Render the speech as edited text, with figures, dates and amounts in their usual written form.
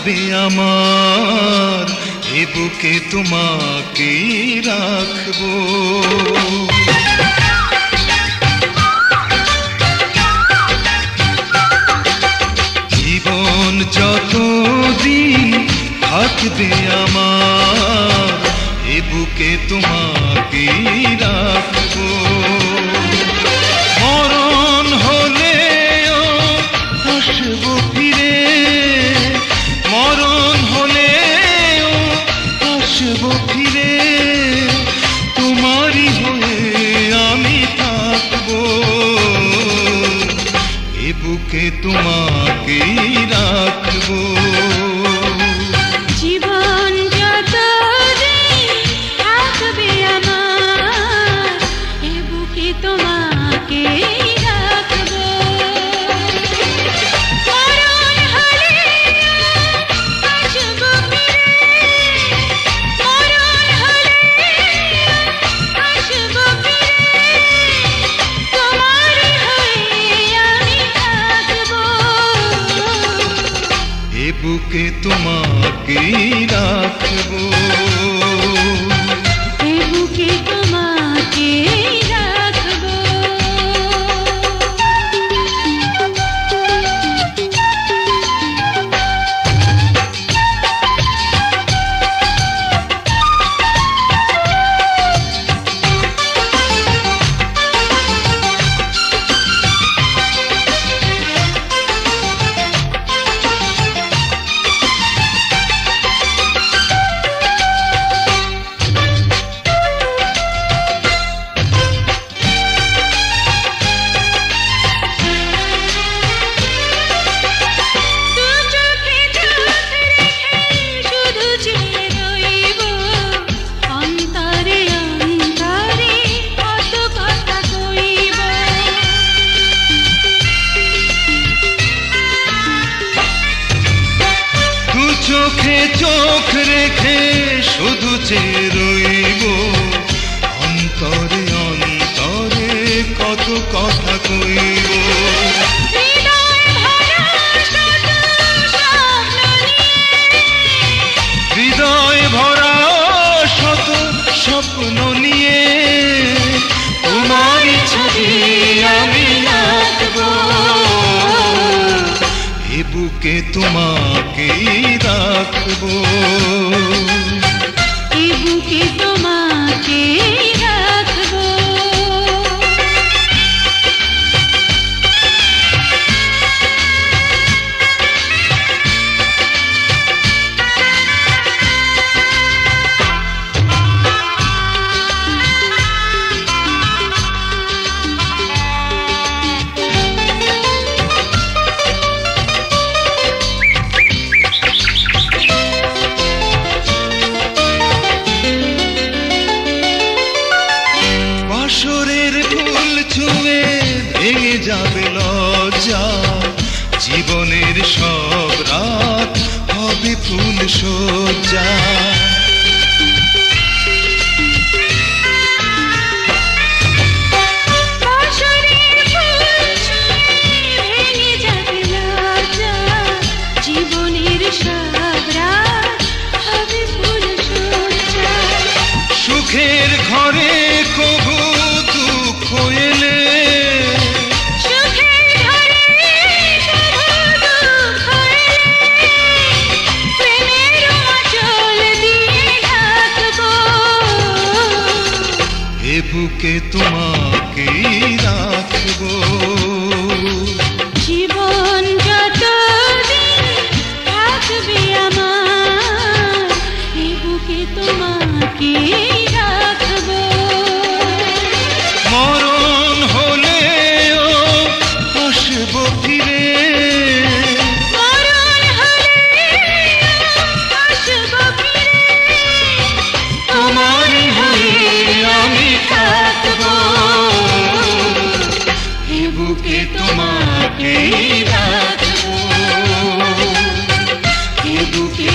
থাকবে আমার, এ বুকে তোমাকেই রাখবো। জীবন যতদিন থাকবে আমার, এ বুকে তোমাকেই রাখবো। মরণ হলেও আসবো ফিরে, মরণ হলেও আসবো ফিরে, তোমারই হয়ে আমি থাকবো। এ বুকে তোমাকেই রাখবো। জীবন যতদিন থাকবে আমার, এ বুকে তোমাকেই রাখবো। মরণ হলেও আসবো ফিরে, মরণ হলেও আসবো ফিরে, তোমারই হয়ে আমি থাকবো। এ বুকে তোমাকেই রাখবো। এ বুকে তোমাকেই রাখবো। চোখে চোখ রেখে শুধু চেয়ে রইব, অন্তরে অন্তরে কত কথা কইব। হৃদয় ভরা শত স্বপ্ন নিয়ে তোমারই ছবি আমি আঁকবো। এ বুকে তোমাকেই রাখবো। এ বুকে তোমাকেই রাখবো। বাসরের ফুল ছুঁয়ে ভেঙে যাবে লজ্জা, জীবনের সব রাত হবে ফুল সজ্জা। বাসরের ফুল ছুঁয়ে ভেঙে যাবে লজ্জা, জীবনের সব রাত হবে ফুল সজ্জা। সুখের ঘরে কবু দুঃখ এলে, সুখের ঘরে কবু দুঃখ এলে, প্রেমের আঁচল দিয়ে ঢাকবো। এ বুকে তোমাকেই রাখবো। জীবন যতদিন থাকবে আমার, এ বুকে তোমাকেই রাখবো। মরণ হলেও আসবো ফিরে, মরণ হলেও আসবো ফিরে, তোমারই হয়ে আমি থাকবো। এ বুকে তোমাকেই রাখবো। এ বুকে